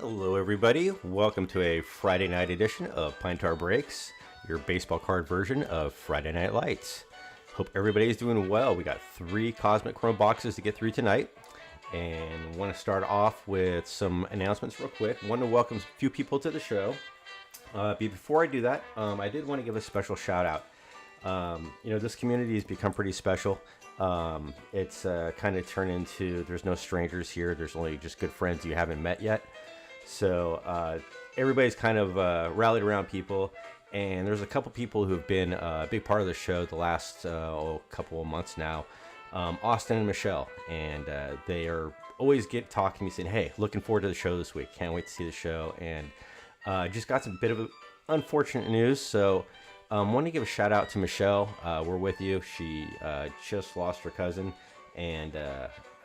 Hello, everybody. Welcome to a Friday night edition of Pine Tar Breaks, your baseball card version of Friday Night Lights. Hope everybody's doing well. We got 3 Cosmic Chrome boxes to get through tonight, and want to start off with some announcements real quick. Want to welcome a few people to the show. Before I do that, I did want to give a special shout out. This community has become pretty special. It's kind of turned into there's no strangers here. There's only just good friends you haven't met yet. So everybody's kind of rallied around people, and there's a couple people who have been a big part of the show the last couple of months now. Austin and Michelle, and they are always talking to me saying, "Hey, looking forward to the show this week. Can't wait to see the show." And just got some bit of unfortunate news, so want to give a shout out to Michelle. We're with you. She just lost her cousin, and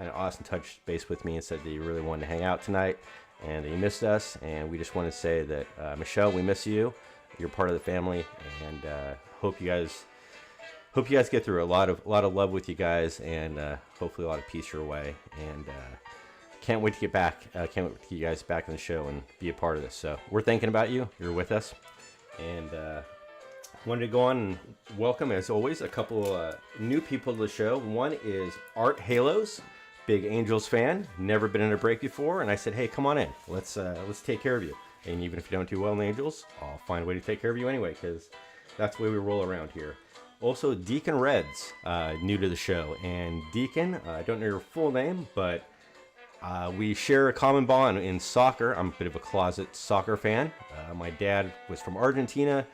Austin touched base with me and said that he really wanted to hang out tonight, and he missed us. And we just want to say that Michelle, we miss you. You're part of the family, and hope you guys get through a lot of love with you guys, and hopefully a lot of peace your way. And can't wait to get back. Can't wait to get you guys back in the show and be a part of this. So we're thinking about you. You're with us, and wanted to go on and welcome, as always, a couple new people to the show. One is Art Halos, big Angels fan, never been in a break before, and I said, "Hey, come on in. Let's take care of you. And even if you don't do well in the Angels, I'll find a way to take care of you anyway, because that's the way we roll around here." Also, Deacon Reds, new to the show, and Deacon, I don't know your full name, but we share a common bond in soccer. I'm a bit of a closet soccer fan. My dad was from Argentina,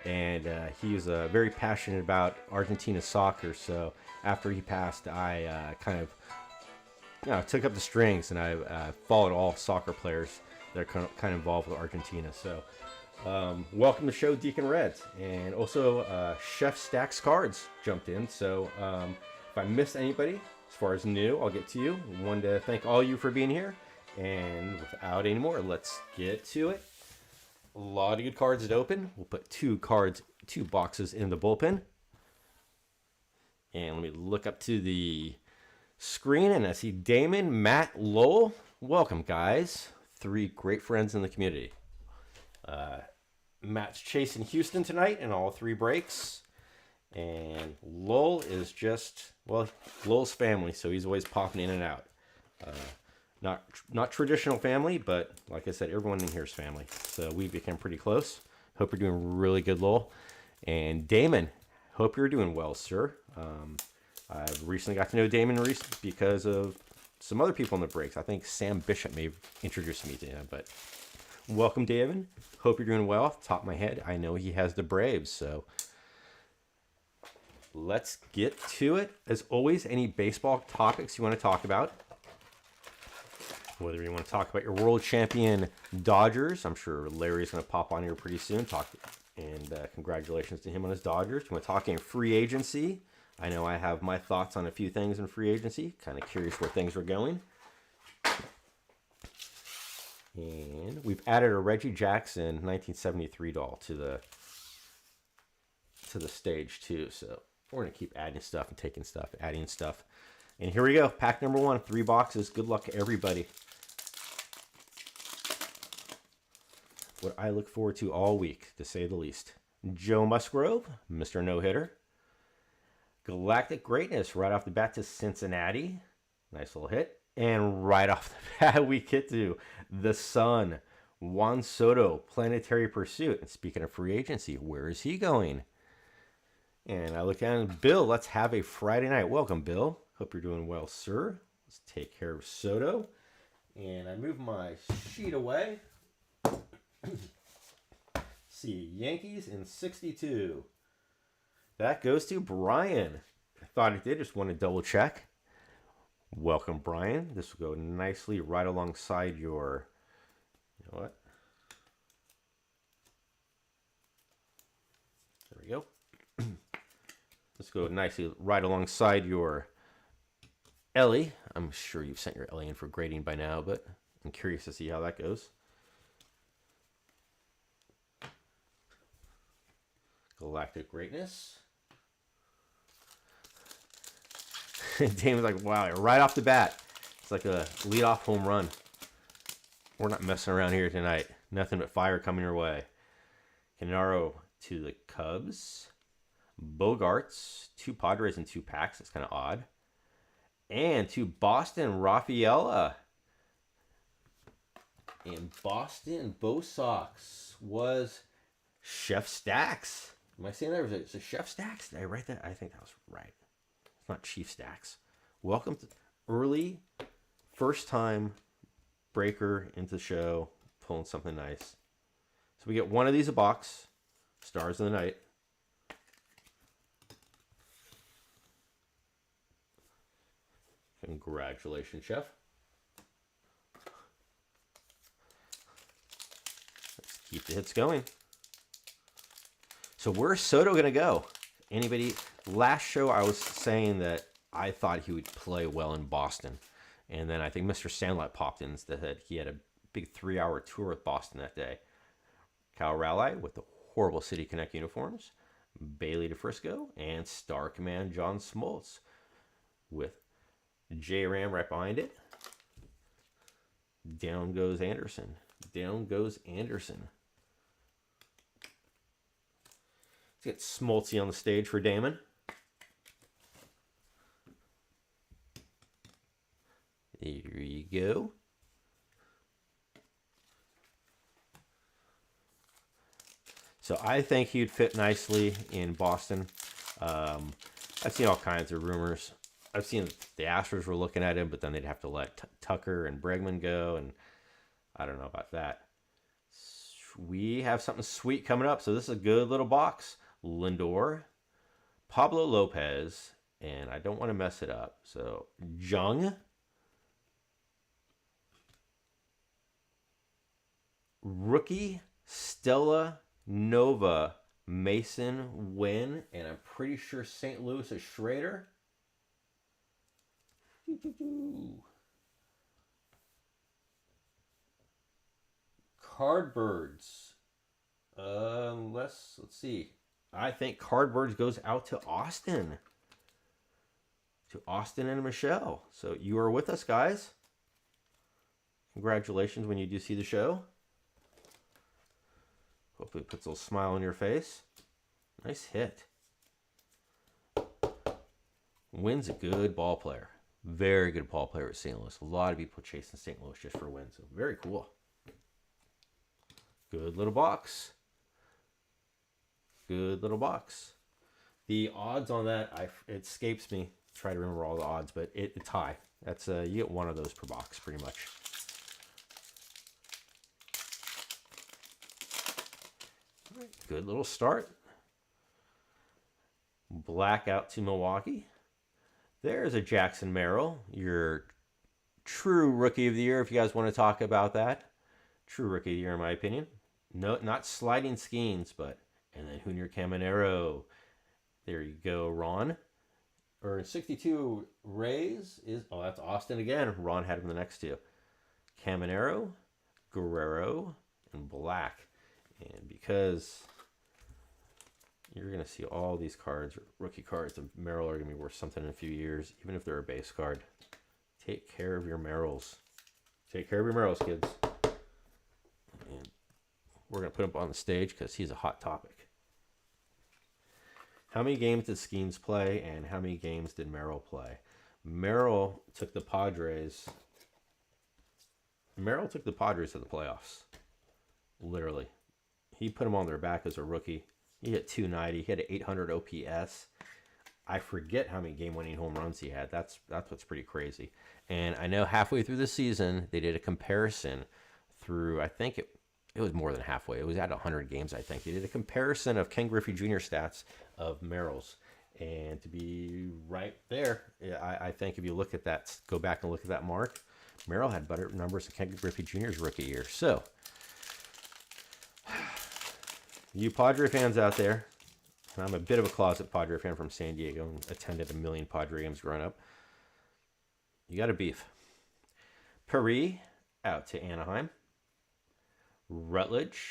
and he was very passionate about Argentina soccer. So after he passed, I kind of took up the strings, and I followed all soccer players that are kind of involved with Argentina. So welcome to the show, Deacon Reds. And also Chef Stacks Cards jumped in. So if I missed anybody as far as new, I'll get to you. Wanted to thank all you for being here. And without any more, let's get to it. A lot of good cards to open. We'll put 2 boxes in the bullpen. And let me look up to the screen, and I see Damon, Matt, Lowell. Welcome, guys. 3 great friends in the community. Matt's chasing Houston tonight in all 3 breaks. And Lowell is Lowell's family, so he's always popping in and out. Not traditional family, but like I said, everyone in here is family. So we became pretty close. Hope you're doing really good, Lowell. And Damon, hope you're doing well, sir. I've recently got to know Damon because of some other people in the breaks. I think Sam Bishop may have introduced me to him, but welcome, Damon. Hope you're doing well. Off the top of my head, I know he has the Braves, so let's get to it. As always, any baseball topics you want to talk about, whether you want to talk about your world champion Dodgers, I'm sure Larry's going to pop on here pretty soon. Congratulations to him on his Dodgers. You want to talk in free agency? I know I have my thoughts on a few things in free agency. Kind of curious where things are going. And we've added a Reggie Jackson 1973 doll to the stage too. So we're going to keep adding stuff and taking stuff, adding stuff. And here we go. Pack number 1, 3 boxes. Good luck, everybody. What I look forward to all week, to say the least. Joe Musgrove, Mr. No-Hitter. Galactic Greatness right off the bat to Cincinnati. Nice little hit. And right off the bat, we get to the Sun. Juan Soto, Planetary Pursuit. And speaking of free agency, where is he going? And I look at Bill. Let's have a Friday night. Welcome, Bill. Hope you're doing well, sir. Let's take care of Soto. And I move my sheet away. See, Yankees in 62. That goes to Brian. I thought it did. Just want to double check. Welcome, Brian. This will go nicely right alongside your... You know what? There we go. Let's go nicely right alongside your Ellie. I'm sure you've sent your Ellie in for grading by now, but I'm curious to see how that goes. Galactic Greatness. Damon's like, wow, right off the bat. It's like a leadoff home run. We're not messing around here tonight. Nothing but fire coming your way. Canaro to the Cubs. Bogarts, 2 Padres and 2 packs. That's kind of odd. And to Boston, Rafaela. And Boston, Bo Sox was Chef Stacks. Am I saying that? Or is it Chef Stacks? Did I write that? I think that was right. It's not Chief Stacks. Welcome to early, first time breaker into the show, pulling something nice. So we get one of these a box. Stars of the Night. Congratulations, Chef. Let's keep the hits going. So where's Soto going to go? Anybody? Last show I was saying that I thought he would play well in Boston. And then I think Mr. Sandlot popped in and said he had a big 3-hour tour with Boston that day. Kyle Raleigh with the horrible City Connect uniforms. Bailey DeFrisco and Star Command John Smoltz with J-Ram right behind it. Down goes Anderson. Down goes Anderson. Let's get Smoltzy on the stage for Damon. Here you go. So I think he'd fit nicely in Boston. I've seen all kinds of rumors. I've seen the Astros were looking at him, but then they'd have to let Tucker and Bregman go, and I don't know about that. We have something sweet coming up, so this is a good little box. Lindor, Pablo Lopez, and I don't want to mess it up. So Jung, rookie Stella Nova, Mason Wynn, and I'm pretty sure St. Louis is Schrader. Cardbirds. Let's see. I think Cardbirds goes out to Austin. To Austin and Michelle. So you are with us, guys. Congratulations when you do see the show. Hopefully it puts a little smile on your face. Nice hit. Wynn's a good ball player. Very good ball player at St. Louis. A lot of people chasing St. Louis just for Wynn. So very cool. Good little box. Good little box. The odds on that, it escapes me. Try to remember all the odds, but it's high. That's you get one of those per box, pretty much. Good little start. Black out to Milwaukee. There's a Jackson Merrill, your true rookie of the year, if you guys want to talk about that. True rookie of the year, in my opinion. No, not sliding Skeens, but and then Junior Caminero. There you go, Ron. Or 62 Rays is that's Austin again. Ron had him the next two. Caminero, Guerrero, and Black. And because you're going to see all these cards, rookie cards of Merrill, are going to be worth something in a few years, even if they're a base card. Take care of your Merrills. Take care of your Merrills, kids. And we're going to put him on the stage because he's a hot topic. How many games did Skeens play, and how many games did Merrill play? Merrill took the Padres to the playoffs. Literally. He put them on their back as a rookie. He hit 290. He had an 800 OPS. I forget how many game-winning home runs he had. That's what's pretty crazy. And I know halfway through the season, they did a comparison through, I think it was more than halfway. It was at 100 games, I think. They did a comparison of Ken Griffey Jr. stats of Merrill's. And to be right there, I think if you look at that, go back and look at that mark, Merrill had better numbers than Ken Griffey Jr.'s rookie year. So, you Padre fans out there, and I'm a bit of a closet Padre fan from San Diego and attended a million Padre games growing up. You got a beef. Paris out to Anaheim. Rutledge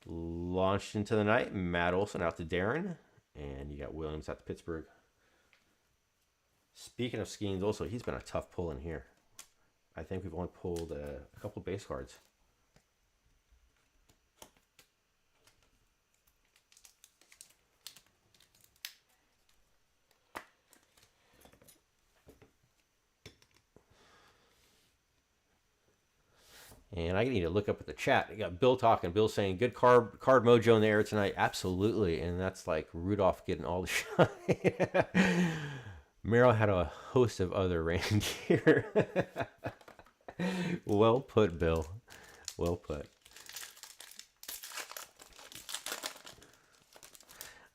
launched into the night. Matt Olson out to Darren. And you got Williams out to Pittsburgh. Speaking of Skeens, also, he's been a tough pull in here. I think we've only pulled a couple base cards. And I need to look up at the chat. You got Bill talking. Bill saying, good card mojo in the air tonight. Absolutely. And that's like Rudolph getting all the shine. Merrill had a host of other reindeer. Well put, Bill. Well put.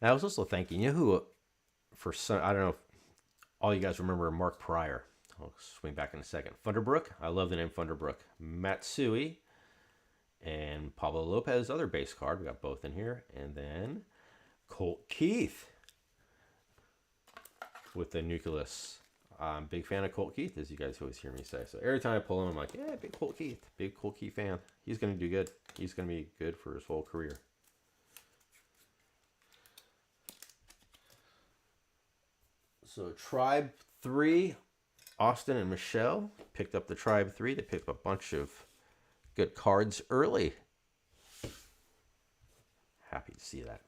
I was also thinking, you know who, for some, I don't know if all you guys remember Mark Pryor. I'll swing back in a second. Funderbrook. I love the name Funderbrook. Matsui and Pablo Lopez, other base card. We got both in here. And then Colt Keith with the nucleus. I'm a big fan of Colt Keith, as you guys always hear me say. So every time I pull him, I'm like, yeah, big Colt Keith. Big Colt Keith fan. He's going to do good. He's going to be good for his whole career. So Tribe 3, Austin and Michelle picked up the Tribe 3. They picked up a bunch of good cards early. Happy to see that.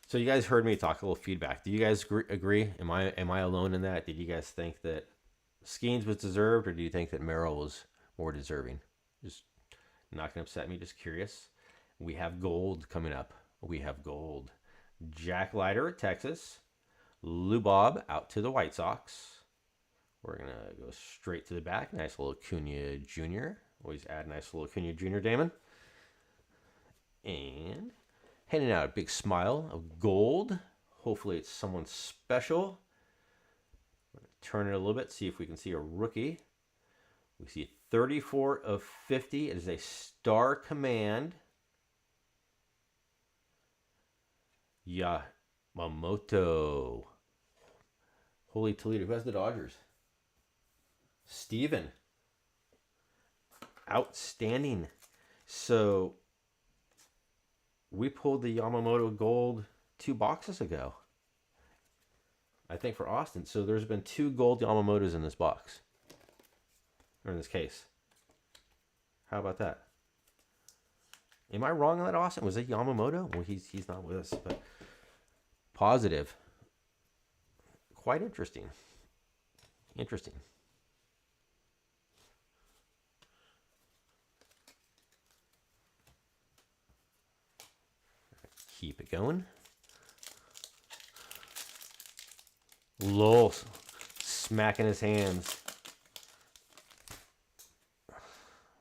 So you guys heard me talk a little feedback. Do you guys agree? Am I alone in that? Did you guys think that Skeens was deserved, or do you think that Merrill was more deserving? Just not going to upset me. Just curious. We have gold coming up. We have gold. Jack Leiter at Texas. Lou Bob out to the White Sox. We're going to go straight to the back. Nice little Acuna Jr. Always add nice little Acuna Jr. Damon. And handing out a big smile of gold. Hopefully it's someone special. We're going to turn it a little bit, see if we can see a rookie. We see 34 of 50. It is a Star Command. Yamamoto. Holy Toledo. Who has the Dodgers? Steven. Outstanding. So we pulled the Yamamoto gold 2 boxes ago, I think, for Austin. So there's been 2 gold Yamamotos in this box, or in this case. How about that? Am I wrong on that, Austin? Was it Yamamoto? Well, he's not with us, but positive. Quite interesting. Interesting. Keep it going. Lowell smacking his hands.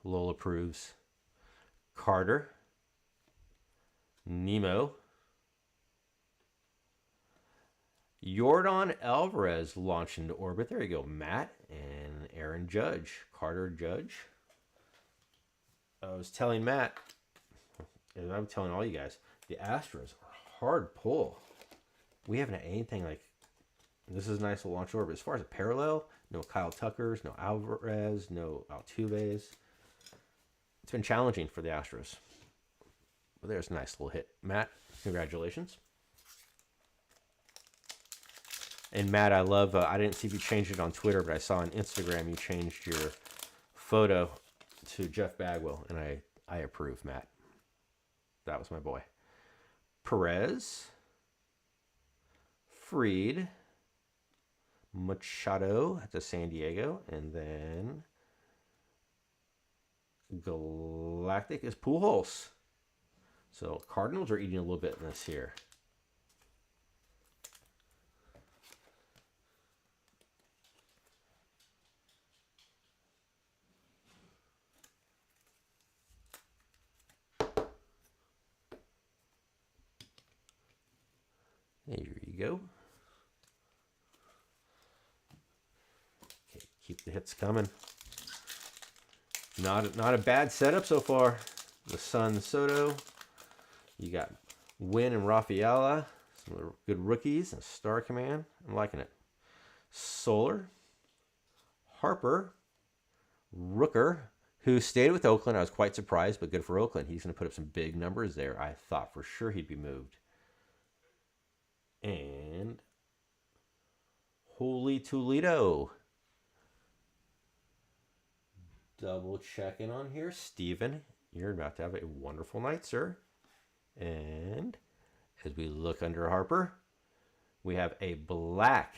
Lowell approves. Carter. Nemo. Yordan Alvarez launched into orbit. There you go, Matt and Aaron Judge. Carter Judge. I was telling Matt, and I'm telling all you guys, the Astros are hard pull. We haven't had anything like this. Is a nice little launch orbit. As far as a parallel, no Kyle Tuckers, no Alvarez, no Altuves. It's been challenging for the Astros. But there's a nice little hit. Matt, congratulations. And Matt, I love, I didn't see if you changed it on Twitter, but I saw on Instagram you changed your photo to Jeff Bagwell, and I approve, Matt. That was my boy. Perez, Freed, Machado at the San Diego, and then Galactic is Pujols. So Cardinals are eating a little bit in this here. There you go. Okay, keep the hits coming. Not a bad setup so far. The Sun Soto. You got Wynn and Rafaela. Some good rookies. And Star Command. I'm liking it. Solar. Harper. Rooker, who stayed with Oakland. I was quite surprised, but good for Oakland. He's going to put up some big numbers there. I thought for sure he'd be moved. And Holy Toledo. Double checking on here. Steven, you're about to have a wonderful night, sir. And as we look under Harper, we have a black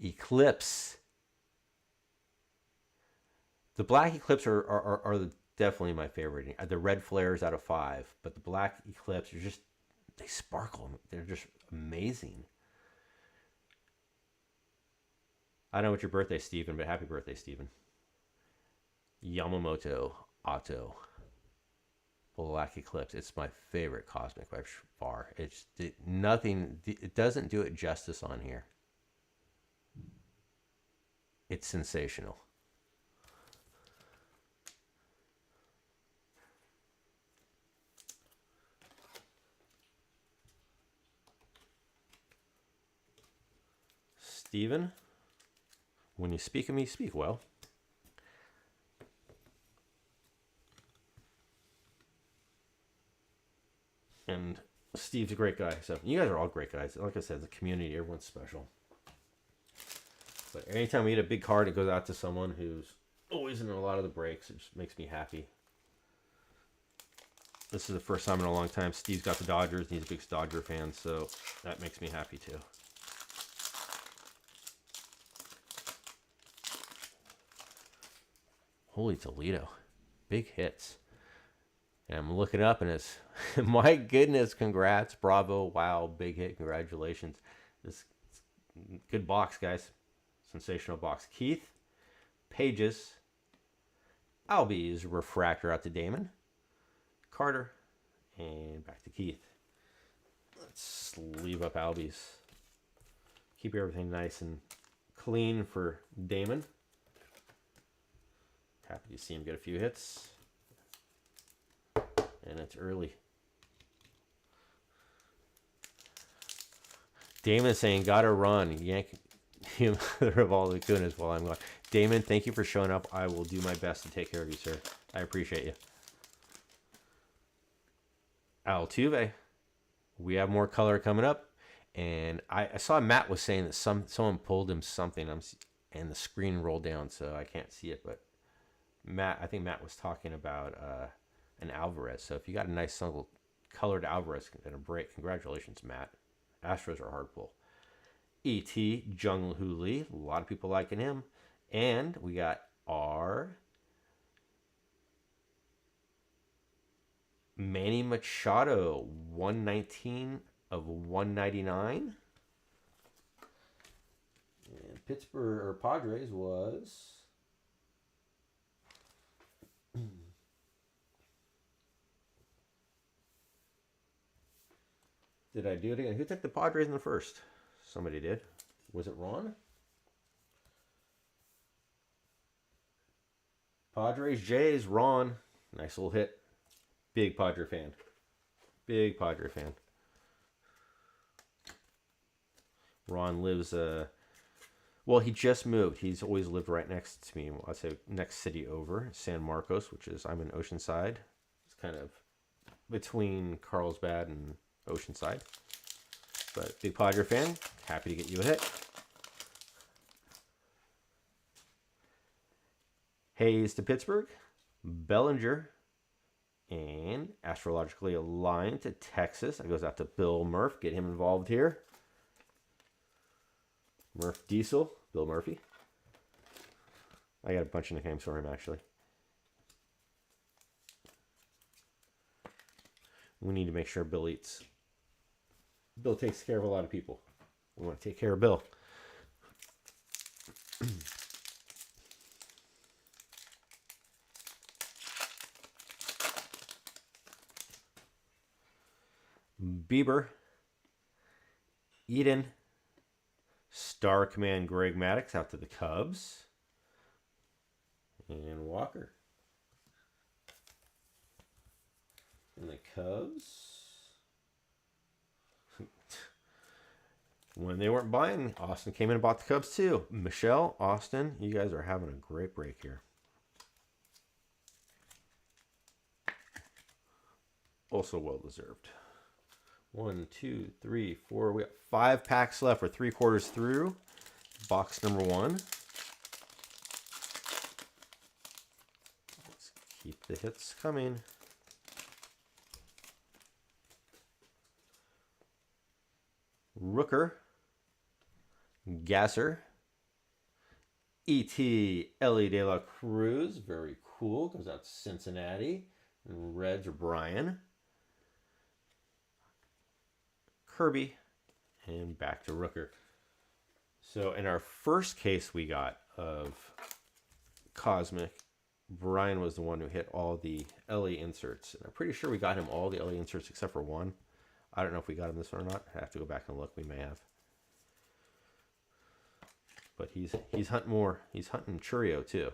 Eclipse. The black Eclipse are definitely my favorite. The red flares out of 5, but the black Eclipse are just, they sparkle. They're just amazing. I don't know what your birthday, Stephen, but happy birthday, Stephen. Yamamoto Auto Black Eclipse. It's my favorite Cosmic by far. Nothing. It doesn't do it justice on here. It's sensational. Stephen, when you speak of me, speak well. And Steve's a great guy. So you guys are all great guys. Like I said, the community, everyone's special. But anytime we get a big card, it goes out to someone who's always in a lot of the breaks. It just makes me happy. This is the first time in a long time Steve's got the Dodgers, and he's a big Dodger fan, so that makes me happy too. Holy Toledo. Big hits. And I'm looking up, and it's, my goodness, congrats, bravo, wow, big hit, congratulations. This good box, guys. Sensational box. Keith, Pages, Albies, refractor out to Damon, Carter, and back to Keith. Let's sleeve up Albies. Keep everything nice and clean for Damon. Happy to see him get a few hits. And it's early. Damon saying, gotta run. Yank him of all the goodness while I'm gone. Damon, thank you for showing up. I will do my best to take care of you, sir. I appreciate you. Altuve. We have more color coming up. And I saw Matt was saying that someone pulled him something, and the screen rolled down, so I can't see it. But I think Matt was talking about an Alvarez. So if you got a nice single colored Alvarez in a break, congratulations, Matt. Astros are hard pull. E.T. Jung-Hoo Lee, a lot of people liking him. And we got our Manny Machado, 119 of 199. And Pittsburgh or Padres was did I do it again? Who took the Padres in the first? Somebody did. Was it Ron? Padres, Jays, Ron. Nice little hit. Big Padre fan. Big Padre fan. Ron lives, well, he just moved. He's always lived right next to me. I'd say next city over, San Marcos, which is, I'm in Oceanside. It's kind of between Carlsbad and Oceanside. But big Padre fan, happy to get you a hit. Hayes to Pittsburgh, Bellinger, and astrologically aligned to Texas. That goes out to Bill Murph. Get him involved here. Murph Diesel, Bill Murphy. I got a bunch of nicknames for him, actually. We need to make sure Bill eats. Bill takes care of a lot of people. We want to take care of Bill. Bieber, Eden, Star Command Greg Maddux out to the Cubs, and Walker. And the Cubs, when they weren't buying, Austin came in and bought the Cubs too. Michelle, Austin, you guys are having a great break here. Also well deserved. 1, 2, 3, 4. We got 5 packs left. We're 3/4 through. Box number 1. Let's keep the hits coming. Rooker, Gasser, E.T. Ellie De La Cruz, very cool, goes out to Cincinnati. And Reds are Brian, Kirby, and back to Rooker. So in our first case we got of Cosmic, Brian was the one who hit all the Ellie inserts. And I'm pretty sure we got him all the Ellie inserts except for one. I don't know if we got him this one or not. I have to go back and look. We may have. But he's hunting more. He's hunting Churio too.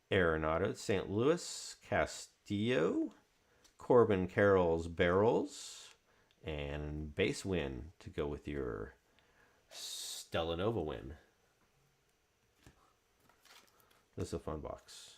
Arenado, St. Louis, Castillo, Corbin Carroll's Barrels, and base win to go with your Stellanova win. This is a fun box.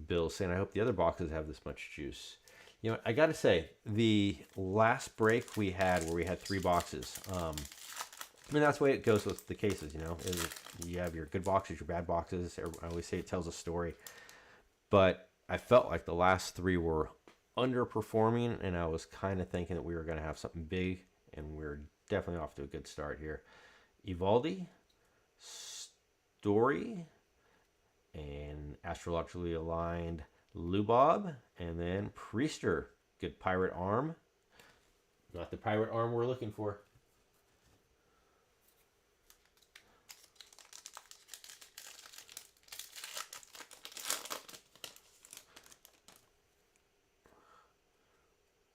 Bill saying, I hope the other boxes have this much juice. You know, I got to say, the last break we had where we had 3 boxes, I mean, that's the way it goes with the cases, you know. You have your good boxes, your bad boxes. I always say it tells a story. But I felt like the last 3 were underperforming, and I was kind of thinking that we were going to have something big, and we're definitely off to a good start here. Evaldi, Story, and astrologically aligned Lubob, and then Priester. Good pirate arm. Not the pirate arm we're looking for.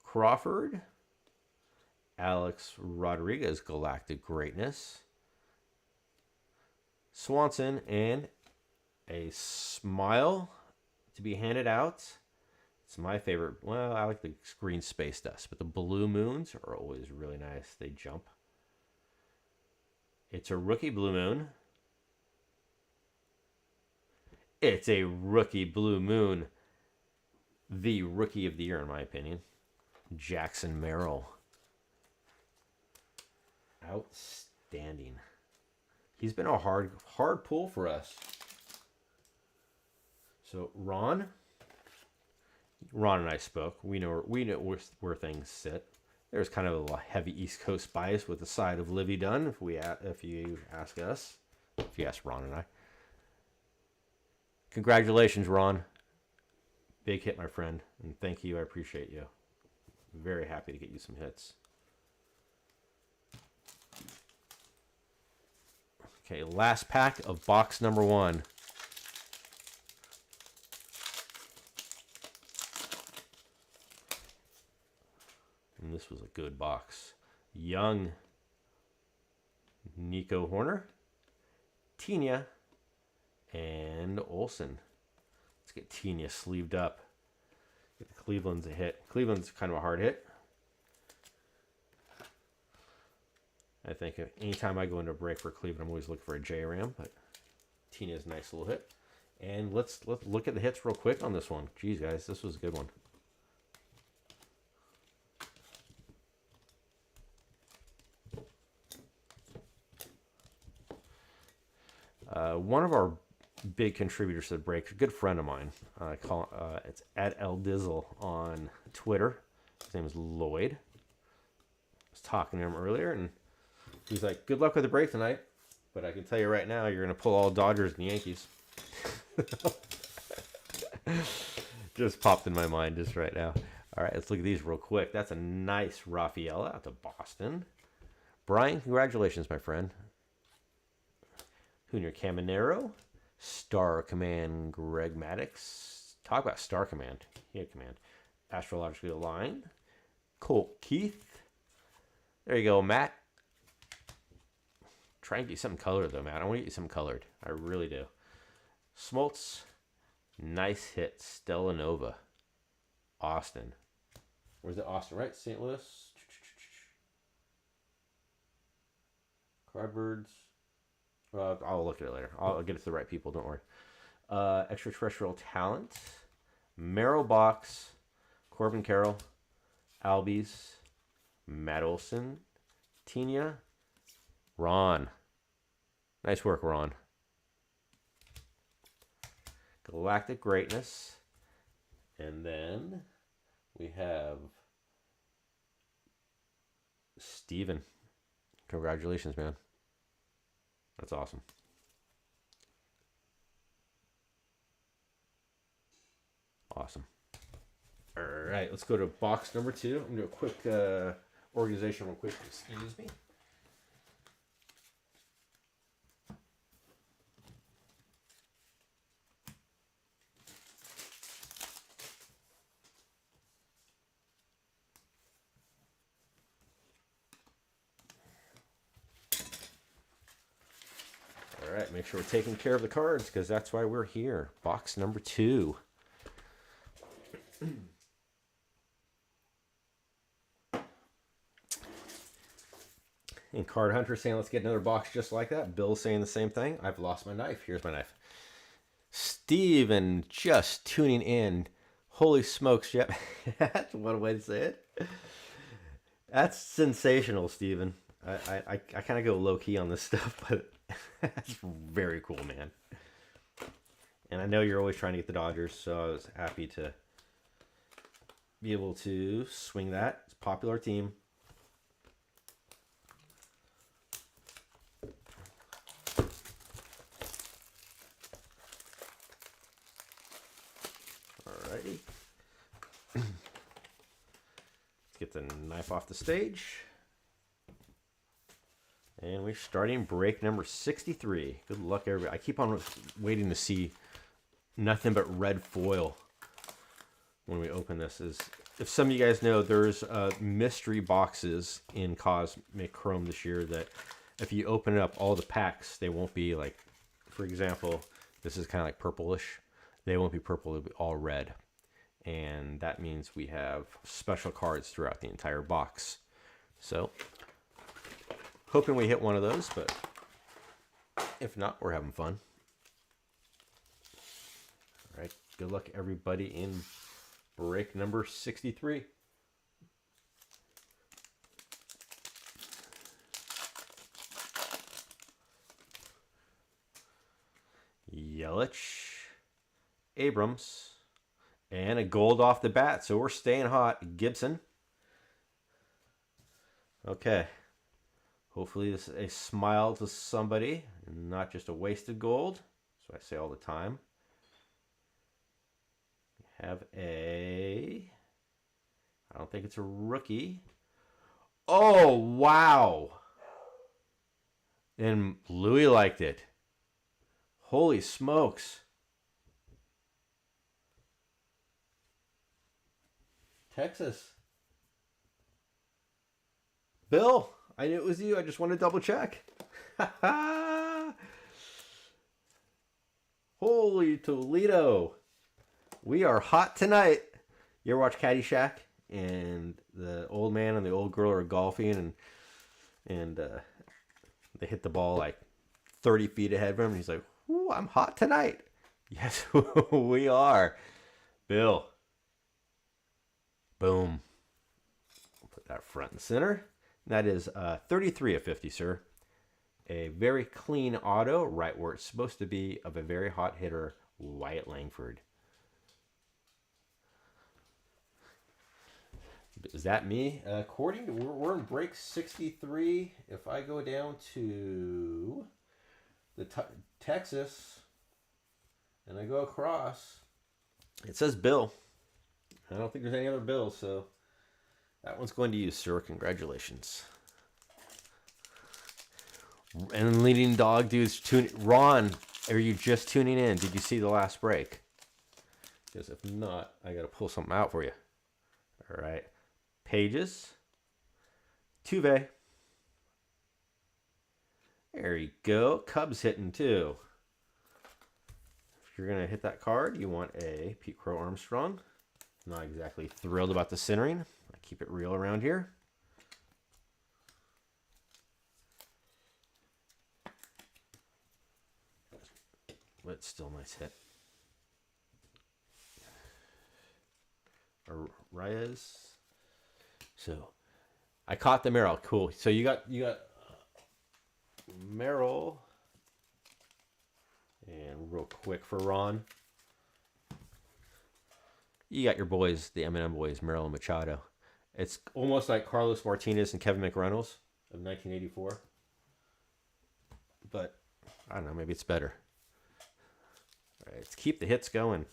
Crawford, Alex Rodriguez, Galactic Greatness, Swanson, and a smile to be handed out. It's my favorite. Well, I like the green space dust, but the blue moons are always really nice. They jump. It's a rookie blue moon. It's a rookie blue moon. The rookie of the year, in my opinion. Jackson Merrill. Outstanding. He's been a hard pull for us. So Ron and I spoke. We know where things sit. There's kind of a heavy East Coast bias with the side of Livy Dunn. If you ask us, if you ask Ron and I. Congratulations, Ron. Big hit, my friend, and thank you. I appreciate you. I'm very happy to get you some hits. Okay, last pack of box number 1. And this was a good box. Young Nico Horner, Tina, and Olsen. Let's get Tina sleeved up. Get the Cleveland's a hit. Cleveland's kind of a hard hit. I think anytime I go into a break for Cleveland, I'm always looking for a J-Ram, but Tina's a nice little hit. And let's look at the hits real quick on this one. Geez, guys, this was a good one. One of our big contributors to the break, a good friend of mine, it's at @eldizzle on Twitter. His name is Lloyd. I was talking to him earlier, and he's like, good luck with the break tonight, but I can tell you right now, you're going to pull all Dodgers and Yankees. Just popped in my mind just right now. All right, let's look at these real quick. That's a nice Rafaela out to Boston. Brian, congratulations, my friend. Junior Caminero, Star Command Greg Maddux. Talk about Star Command. He had command. Astrologically aligned. Colt Keith. There you go, Matt. try and get something colored, though, man. I want to get you something colored. I really do. Smoltz. Nice hit. Stella Nova. Austin. Where's it? Austin, right? St. Louis. Cardbirds. I'll look at it later. I'll get it to the right people. Don't worry. Extraterrestrial Talent. Merrill Box. Corbin Carroll. Albies. Matt Olson. Tina. Ron. Nice work, Ron. Galactic Greatness. And then we have Steven. Congratulations, man. That's awesome. Awesome. All right, let's go to box number 2. I'm going to do a quick organization real quick. Excuse me. All right, make sure we're taking care of the cards because that's why we're here. Box number 2. And Card Hunter saying, let's get another box just like that. Bill saying the same thing. I've lost my knife. Here's my knife. Steven just tuning in. Holy smokes, yep. That's one way to say it. That's sensational, Steven. I kind of go low-key on this stuff, but that's very cool, man. And I know you're always trying to get the Dodgers, so I was happy to be able to swing that. It's a popular team. Alrighty. Let's get the knife off the stage. And we're starting break number 63. Good luck, everybody. I keep on waiting to see nothing but red foil when we open this. If some of you guys know, there's mystery boxes in Cosmic Chrome this year that if you open it up, all the packs, they won't be like, for example, this is kind of like purplish. They won't be purple, they'll be all red. And that means we have special cards throughout the entire box. So, hoping we hit one of those, but if not, we're having fun. All right, good luck everybody in break number 63. Yelich, Abrams, and a gold off the bat, so we're staying hot. Gibson. Okay. Hopefully this is a smile to somebody and not just a wasted gold. So I say all the time. We have I don't think it's a rookie. Oh, wow. And Louis liked it. Holy smokes. Texas. Bill, I knew it was you. I just wanted to double check. Holy Toledo. We are hot tonight. You ever watch Caddyshack? And the old man and the old girl are golfing and they hit the ball like 30 feet ahead of him. And he's like, ooh, I'm hot tonight. Yes, we are. Bill. Boom. Put that front and center. That is 33 of 50, sir. A very clean auto, right where it's supposed to be, of a very hot hitter, Wyatt Langford. Is that me? According to, we're in break 63. If I go down to the Texas and I go across, it says Bill. I don't think there's any other Bills, so that one's going to you, sir. Congratulations. And leading dog dudes tuning. Ron, are you just tuning in? Did you see the last break? Because if not, I got to pull something out for you. All right. Pages. Tuve. There you go. Cubs hitting too. If you're going to hit that card, you want a Pete Crow Armstrong. Not exactly thrilled about the centering. I keep it real around here. But still a nice hit. Reyes. So I caught the Merrill. Cool. So you got Merrill. And real quick for Ron. You got your boys, the M&M boys, Merrill and Machado. It's almost like Carlos Martinez and Kevin McReynolds of 1984. But I don't know, maybe it's better. All right, let's keep the hits going.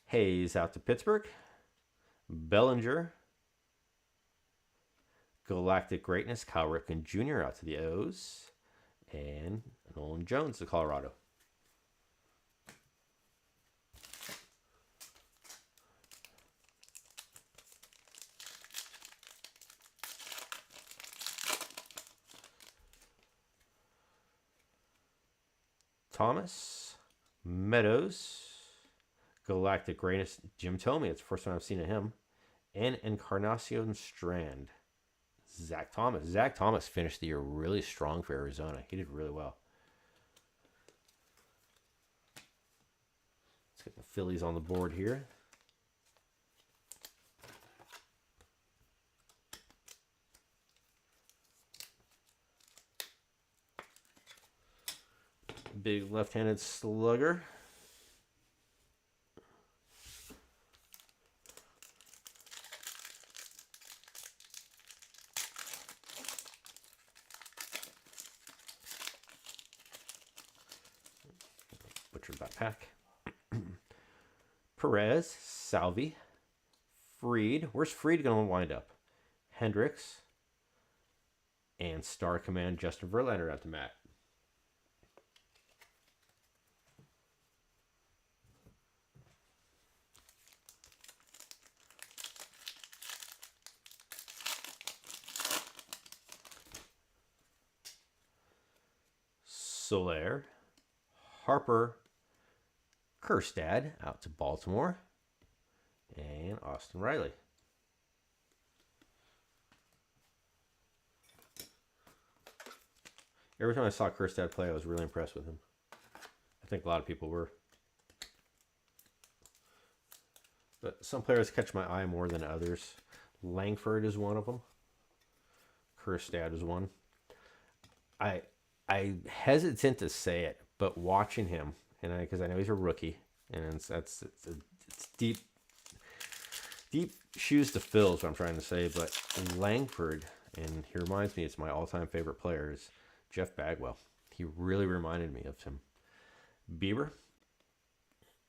Hayes out to Pittsburgh. Bellinger. Galactic Greatness, Cal Ripken Jr. out to the O's. And Nolan Jones to Colorado. Thomas. Meadows. Galactic Greatness, Jim Thome. It's the first time I've seen of him. And Encarnacion Strand. Zach Thomas. Zach Thomas finished the year really strong for Arizona. He did really well. Let's get the Phillies on the board here. Big left-handed slugger. Butchered by Pack. Perez, Salvi, Fried. Where's Fried going to wind up? Hendricks. And Star Command Justin Verlander out to Matt. Soler, Harper, Kjerstad out to Baltimore, and Austin Riley. Every time I saw Kjerstad play, I was really impressed with him. I think a lot of people were. But some players catch my eye more than others. Langford is one of them. Kjerstad is one. I hesitant to say it, but watching him, and because I know he's a rookie, and it's deep shoes to fill is what I'm trying to say. But Langford, and he reminds me, it's my all-time favorite player, is Jeff Bagwell. He really reminded me of him. Bieber,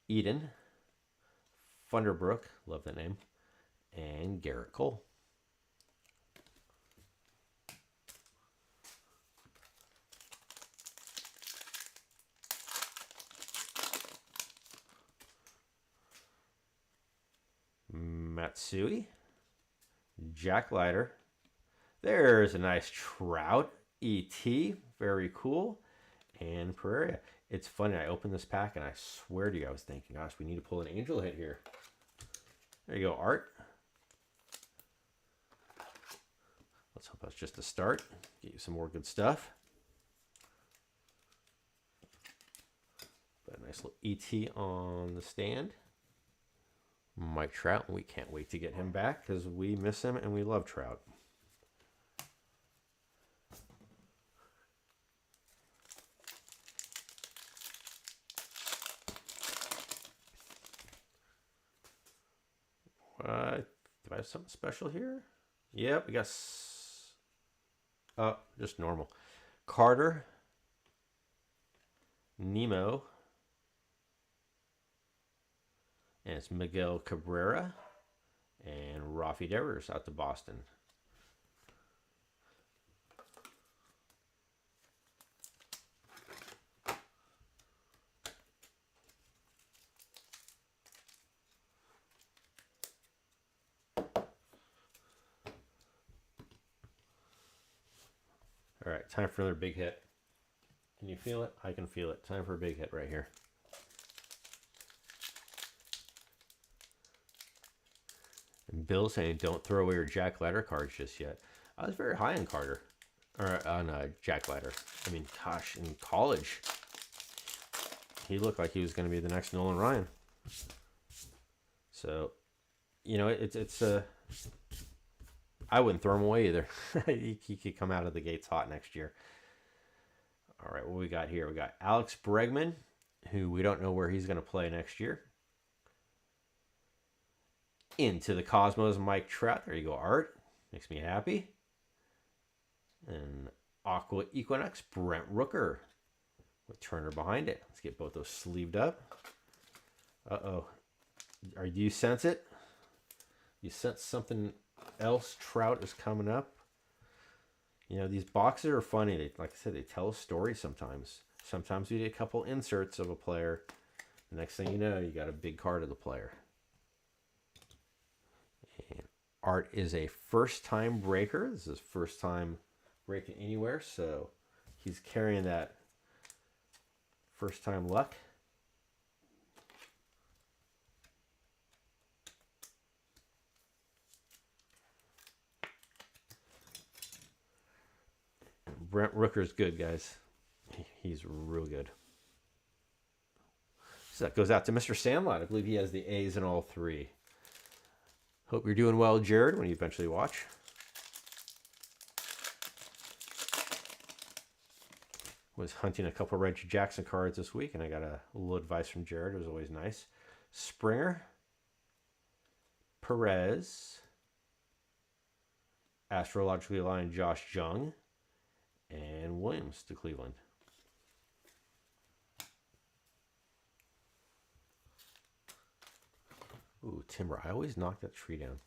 Eden, Thunderbrook, love that name, and Garrett Cole. Matsui, Jack Leiter. There's a nice Trout. E.T. Very cool. And Pereira. It's funny, I opened this pack and I swear to you, I was thinking, gosh, we need to pull an angel hit here. There you go, Art. Let's hope that's just a start. Get you some more good stuff. Got a nice little E.T. on the stand. Mike Trout, we can't wait to get him back because we miss him and we love Trout. Do I have something special here? Yep, we got just normal. Carter, Nemo, and it's Miguel Cabrera and Rafi Devers out to Boston. All right, time for another big hit. Can you feel it? I can feel it. Time for a big hit right here. And Bill saying, don't throw away your Jack Leiter cards just yet. I was very high on Carter. Or on Jack Leiter. I mean, gosh, in college, he looked like he was going to be the next Nolan Ryan. So, you know, it's I wouldn't throw him away either. he could come out of the gates hot next year. All right, what we got here? We got Alex Bregman, who we don't know where he's going to play next year. Into the Cosmos, Mike Trout. There you go, Art. Makes me happy. And Aqua Equinox, Brent Rooker. With Turner behind it. Let's get both those sleeved up. Uh-oh. Do you sense it? You sense something else? Trout is coming up. You know, these boxes are funny. They, like I said, they tell a story sometimes. Sometimes you get a couple inserts of a player. The next thing you know, you got a big card of the player. And Art is a first-time breaker. This is first time breaking anywhere, so he's carrying that first-time luck. Brent Rooker's good, guys. He's real good. So that goes out to Mr. Sandlot. I believe he has the A's in all three. Hope you're doing well, Jared, when you eventually watch. Was hunting a couple Reggie Jackson cards this week, and I got a little advice from Jared. It was always nice. Springer. Perez. Astrologically aligned Josh Jung. And Williams to Cleveland. Ooh, timber. I always knock that tree down.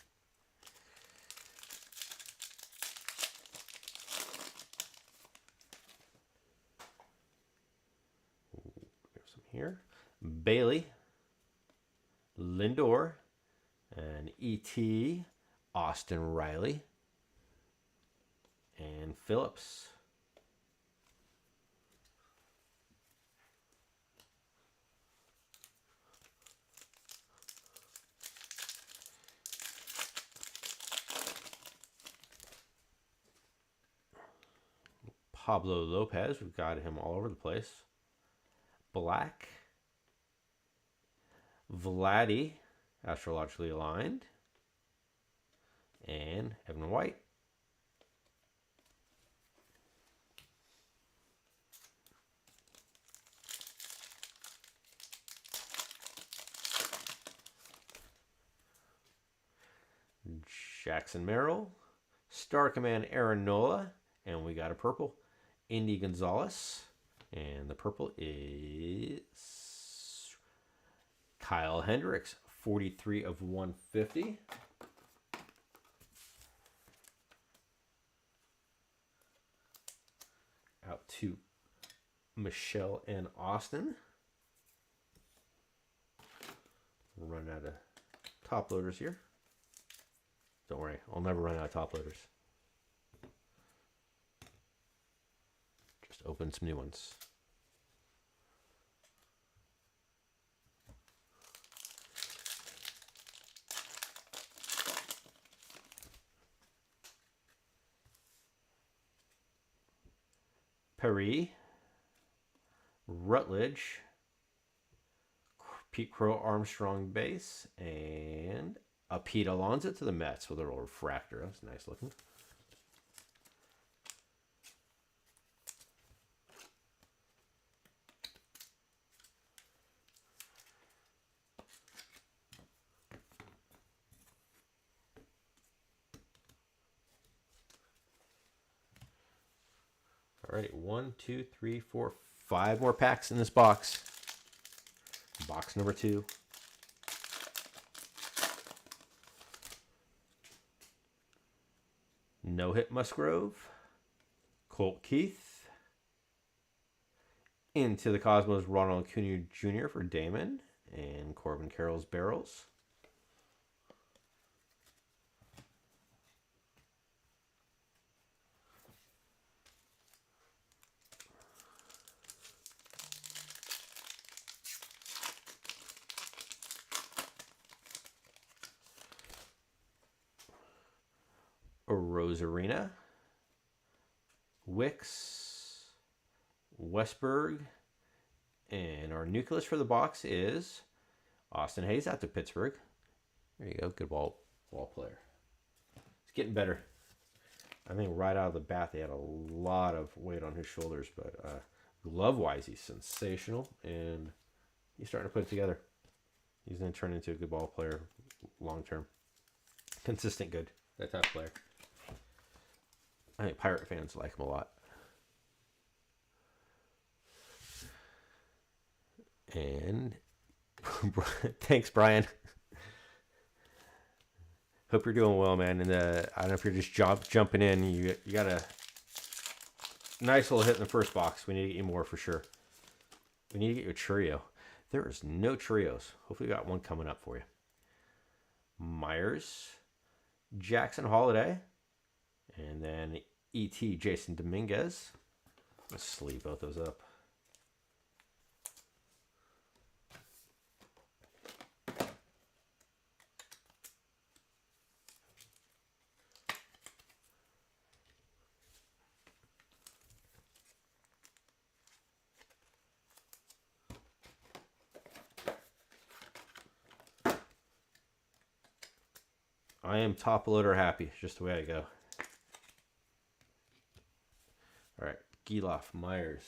Ooh, there's some here. Bailey. Lindor. And E.T. Austin Riley. And Phillips. Pablo Lopez, we've got him all over the place. Black. Vladdy, astrologically aligned. And Evan White. Jackson Merrill. Star Command Aaron Nola. And we got a purple. Indy Gonzalez. And the purple is Kyle Hendricks. 43 of 150. Out to Michelle and Austin. We're running out of top loaders here. Don't worry, I'll never run out of top loaders. Just open some new ones. Perry, Rutledge, Pete Crow Armstrong base, and a Pete Alonso to the Mets with a little refractor. That's nice looking. All right, 1, 2, 3, 4, 5 more packs in this box. Box number 2. No Hit Musgrove. Colt Keith. Into the Cosmos, Ronald Acuna Jr. for Damon. And Corbin Carroll's Barrels. Rosarina, Wicks, Westberg, and our nucleus for the box is Austin Hayes out to Pittsburgh. There you go, good ball player. It's getting better. I think right out of the bat they had a lot of weight on his shoulders, but glove-wise he's sensational, and he's starting to put it together. He's going to turn into a good ball player long term. Consistent good, that type of player. I think Pirate fans like him a lot. And thanks, Brian. Hope you're doing well, man. And I don't know if you're just jumping in. You got a nice little hit in the first box. We need to get you more for sure. We need to get you a trio. There is no trios. Hopefully we got one coming up for you. Myers, Jackson Holiday, and then E.T. Jason Dominguez. Let's sleeve both those up. I am top loader happy. Just the way I go. All right, Gelof, Myers.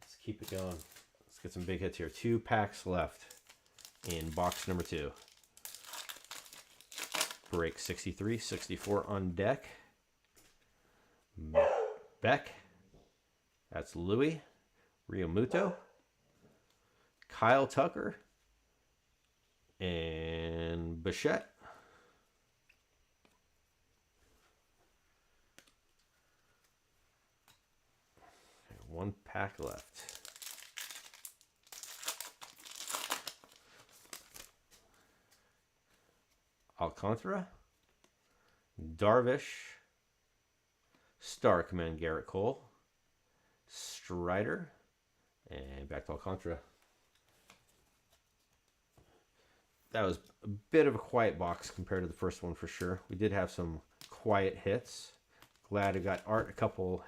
Let's keep it going. Let's get some big hits here. 2 packs left in box number 2. Break 63, 64 on deck. Beck. That's Louis. Realmuto. Kyle Tucker. And Bichette. 1 pack left. Alcantara, Darvish, Star Command Garrett Cole, Strider, and back to Alcantara. That was a bit of a quiet box compared to the first one for sure. We did have some quiet hits. Glad I got Art a couple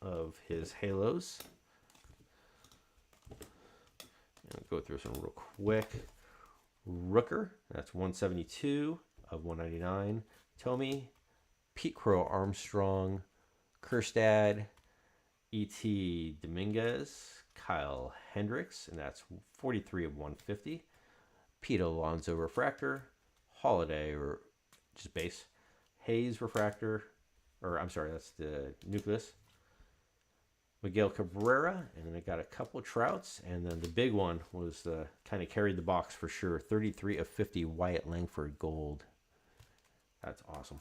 of his halos. And go through some real quick. Rooker, that's 172 of 199. Tommy, Pete Crow Armstrong, Kjerstad, E.T. Dominguez, Kyle Hendricks, and that's 43 of 150. Pete Alonso Refractor, Holiday, or just base, Hayes Refractor, or I'm sorry, that's the nucleus. Miguel Cabrera, and then I got a couple Trouts, and then the big one was kind of carried the box for sure. 33 of 50 Wyatt Langford Gold. That's awesome.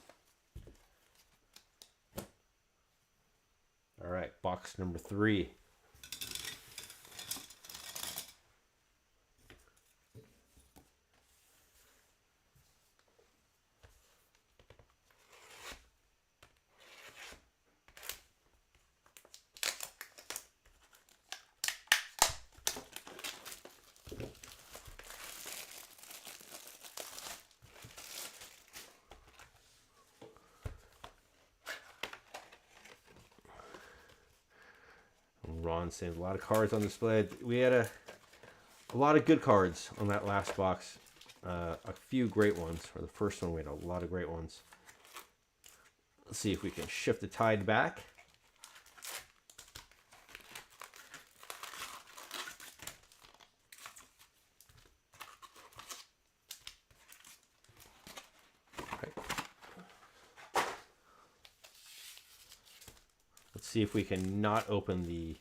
All right, box number 3. Ron saying a lot of cards on display. We had a lot of good cards on that last box. A few great ones. For the first one, we had a lot of great ones. Let's see if we can shift the tide back. Let's see if we can not open the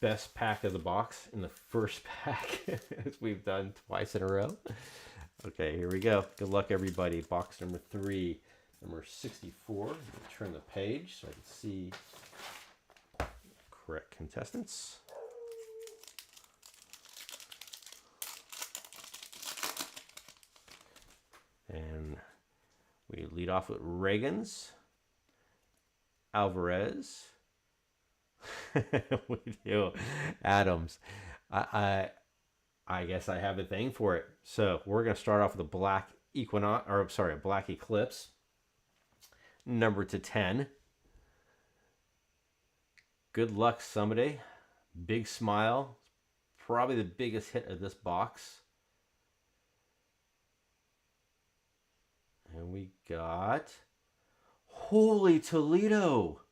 best pack of the box in the first pack, as we've done twice in a row. Okay, here we go. Good luck, everybody. Box number 3, number 64. Let me turn the page so I can see correct contestants. And we lead off with Reagans, Alvarez. We do. Adams. I guess I have a thing for it. So we're going to start off with a black Equinox, or sorry, a Black Eclipse, number to 10. Good Luck Somebody, Big Smile, probably the biggest hit of this box. And we got Holy Toledo.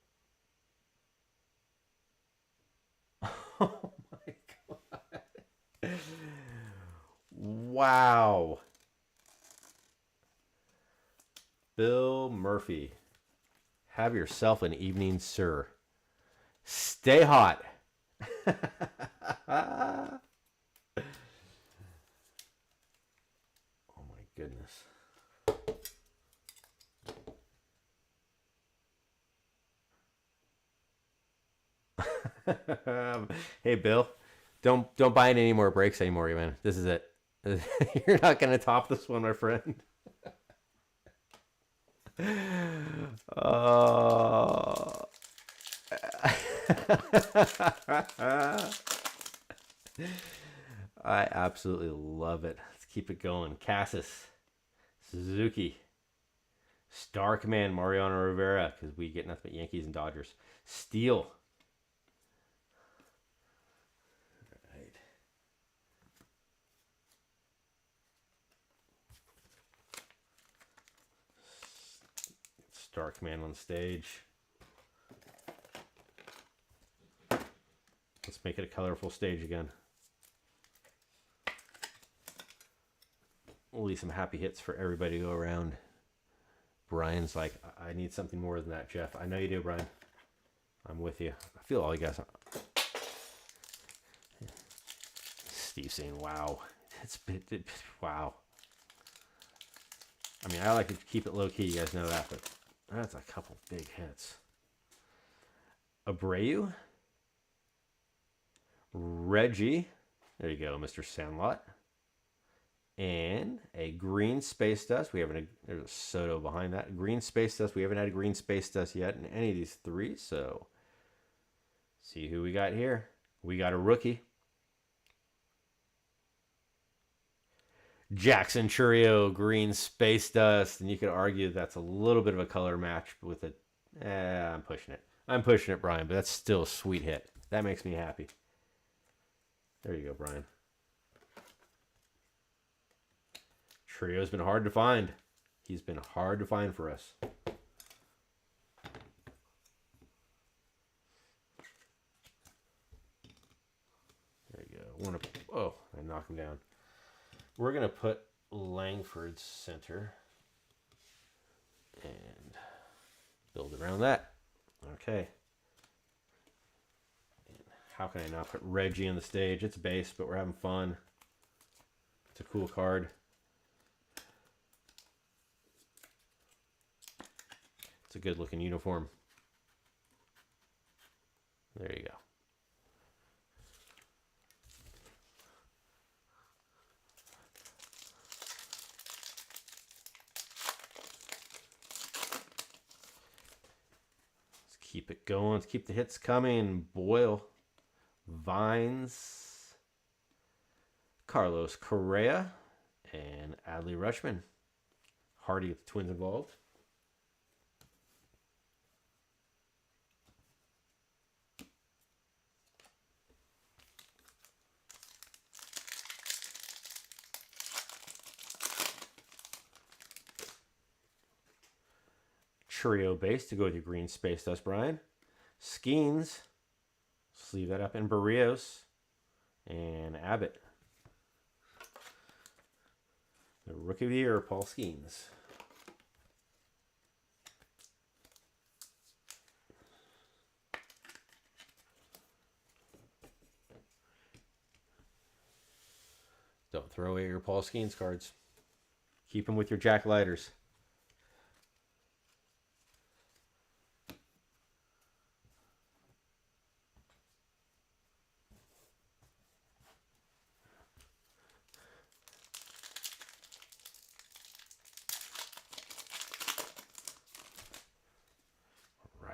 Oh my God. Wow. Bill Murphy. Have yourself an evening, sir. Stay hot. Oh my goodness. Hey Bill, don't buy any more breaks anymore, man. This is it. You're not gonna top this one, my friend. Oh. I absolutely love it. Let's keep it going. Cassis, Suzuki, Star Command, Mariano Rivera, because we get nothing but Yankees and Dodgers. Steel. Right. Star Command on stage. Let's make it a colorful stage again. We'll leave some happy hits for everybody to go around. Brian's like, I need something more than that, Jeff. I know you do, Brian. I'm with you. I feel all you guys. Steve saying, wow. Wow. I mean, I like to keep it low key. You guys know that, but that's a couple big hits. Abreu. Reggie. There you go, Mr. Sandlot. And a green Space Dust. We haven't, there's a Soto behind that. Green Space Dust. We haven't had a green Space Dust yet in any of these three. So, see who we got here. We got a rookie. Jackson Chourio, green Space Dust. And you could argue that's a little bit of a color match with it. I'm pushing it. I'm pushing it, Brian, but that's still a sweet hit. That makes me happy. There you go, Brian. Trio's been hard to find. He's been hard to find for us. There you go. Oh, I knocked him down. We're going to put Langford center and build around that. Okay. And how can I not put Reggie on the stage? It's base, but we're having fun. It's a cool card. It's a good looking uniform. There you go. Let's keep it going. Let's keep the hits coming. Boyle, Vines, Carlos Correa, and Adley Rutschman. Hardy with the Twins involved. Chourio base to go with your green Space Dust, Brian. Skeens, sleeve that up, and Barrios and Abbott. The Rookie of the Year, Paul Skeens. Don't throw away your Paul Skeens cards. Keep them with your Jack Lighters.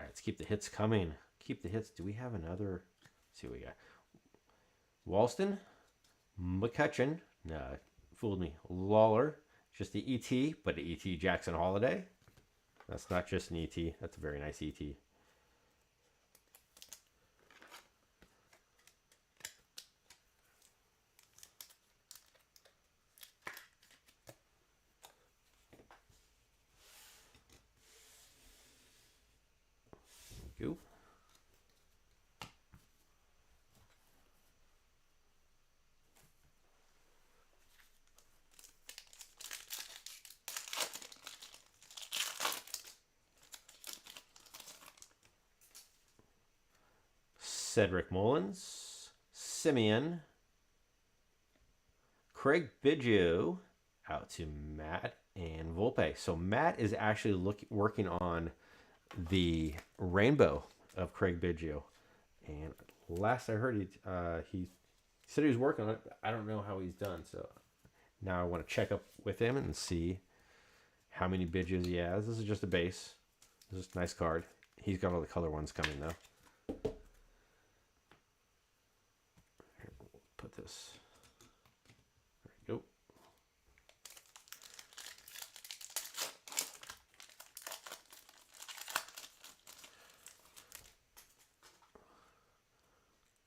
Let's keep the hits coming. Keep the hits. Do we have another? Let's see what we got. Walston, McCutcheon. No, fooled me. Lawler, Just the ET, but the ET Jackson Holiday. That's not just an ET. That's a very nice ET. Go. Cedric Mullins, Simeon, Craig Biggio, out to Matt and Volpe. So Matt is actually working on the rainbow of Craig Biggio, and last I heard, he said he was working on it. But I don't know how he's done. So now I want to check up with him and see how many Biggios he has. This is just a base. This is a nice card. He's got all the color ones coming though. Here, we'll put this. There we go.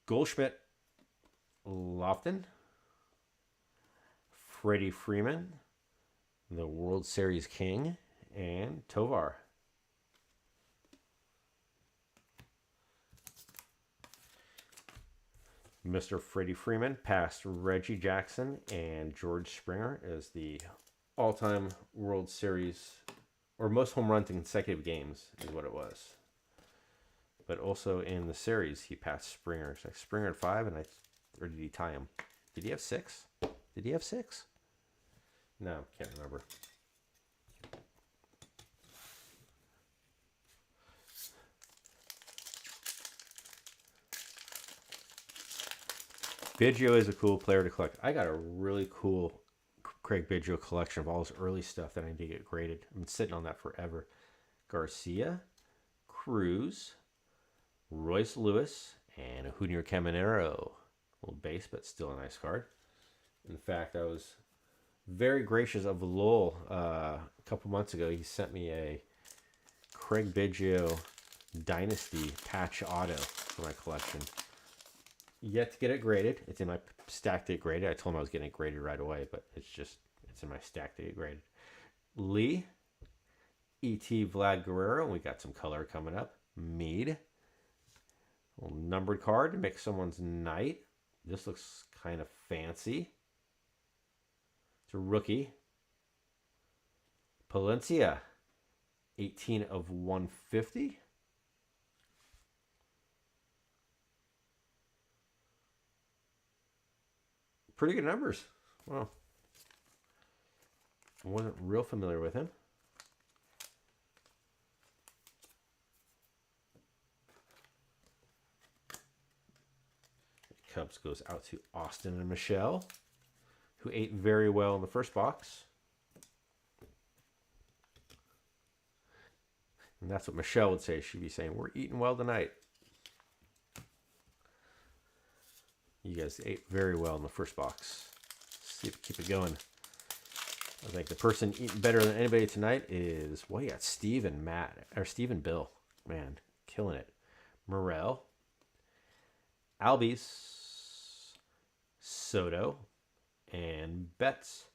Goldschmidt, Lofton, Freddie Freeman, the World Series King, and Tovar. Mr. Freddie Freeman passed Reggie Jackson and George Springer as the all-time World Series, or most home runs in consecutive games is what it was. But also in the series, he passed Springer. So Springer had 5, or did he tie him? Did he have 6? Did he have 6? No, can't remember. Biggio is a cool player to collect. I got a really cool Craig Biggio collection of all his early stuff that I need to get graded. I've been sitting on that forever. Garcia, Cruz, Royce Lewis, and a Junior Caminero. A little base, but still a nice card. In fact, I was very gracious of Lowell a couple months ago. He sent me a Craig Biggio Dynasty patch auto for my collection. Yet to get it graded. It's in my stack to get graded. I told him I was getting it graded right away, but it's in my stack to get graded. Lee, E.T. Vlad Guerrero, and we got some color coming up. Mead. A little numbered card to make someone's night. This looks kind of fancy. It's a rookie. Palencia, 18 of 150. Pretty good numbers. Wow. I wasn't real familiar with him. Cubs goes out to Austin and Michelle, who ate very well in the first box. And that's what Michelle would say. She'd be saying, "We're eating well tonight." You guys ate very well in the first box. Let's see if we keep it going. I think the person eating better than anybody tonight is, well, you got Steve and Matt, or Steve and Bill. Man, killing it. Morel, Albies, Soto, and Betts.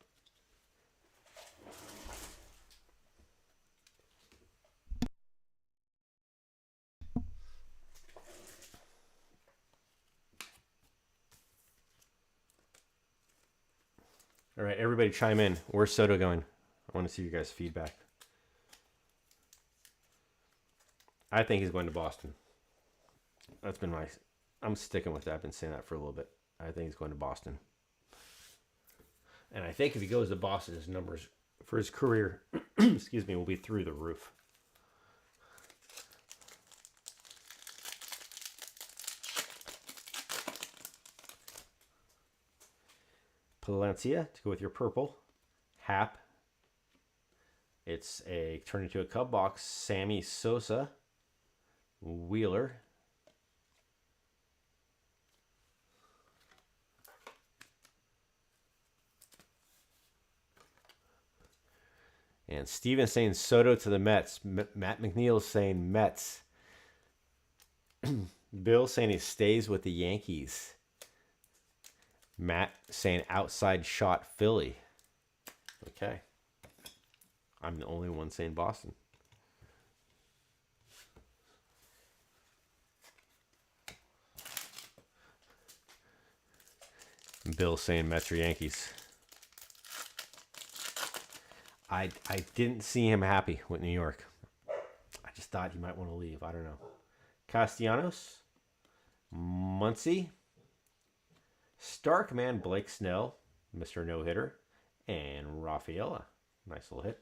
All right, everybody chime in. Where's Soto going? I want to see your guys' feedback. I think he's going to Boston. That's been I'm sticking with that. I've been saying that for a little bit. I think he's going to Boston. And I think if he goes to Boston, his numbers for his career, excuse me, will be through the roof. Palencia to go with your purple. Hap. It's a turn into a Cub box. Sammy Sosa. Wheeler. And Steven saying Soto to the Mets. Matt McNeil saying Mets. Bill saying he stays with the Yankees. Matt saying outside shot Philly. Okay. I'm the only one saying Boston. Bill saying Mets or Yankees. I didn't see him happy with New York. I just thought he might want to leave. I don't know. Castellanos. Muncy. Starkman Blake Snell. Mr. No-Hitter. And Rafaela. Nice little hit.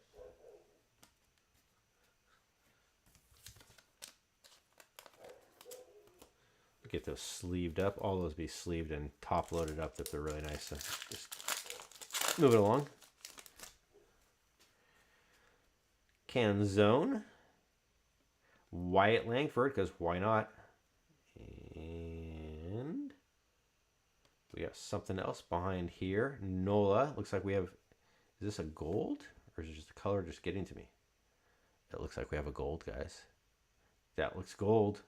Get those sleeved up. All those be sleeved and top loaded up if they're really nice. So just move it along. Canzone. Wyatt Langford, because why not? And we got something else behind here. Nola. Looks like we have... Is this a gold? Or is it just the color just getting to me? It looks like we have a gold, guys. That looks gold.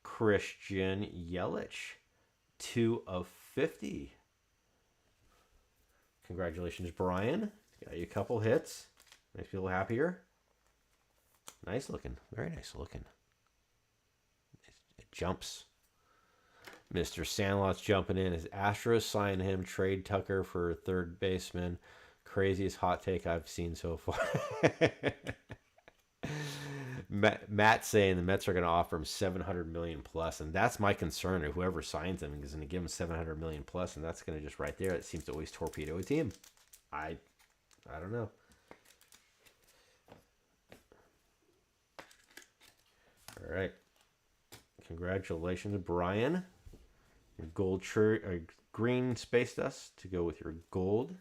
Christian Yelich, 2/50. Congratulations, Brian. Got you a couple hits. Makes me a little happier. Nice looking. Very nice looking. It jumps. Mr. Sandlot's jumping in. His Astros sign him. Trade Tucker for third baseman. Craziest hot take I've seen so far. Matt saying the Mets are going to offer him $700 million plus, and that's my concern. Whoever signs him is going to give him $700 million plus, and that's going to just right there. It seems to always torpedo a team. I don't know. All right. Congratulations, Brian. Your gold shirt, green space dust to go with your gold.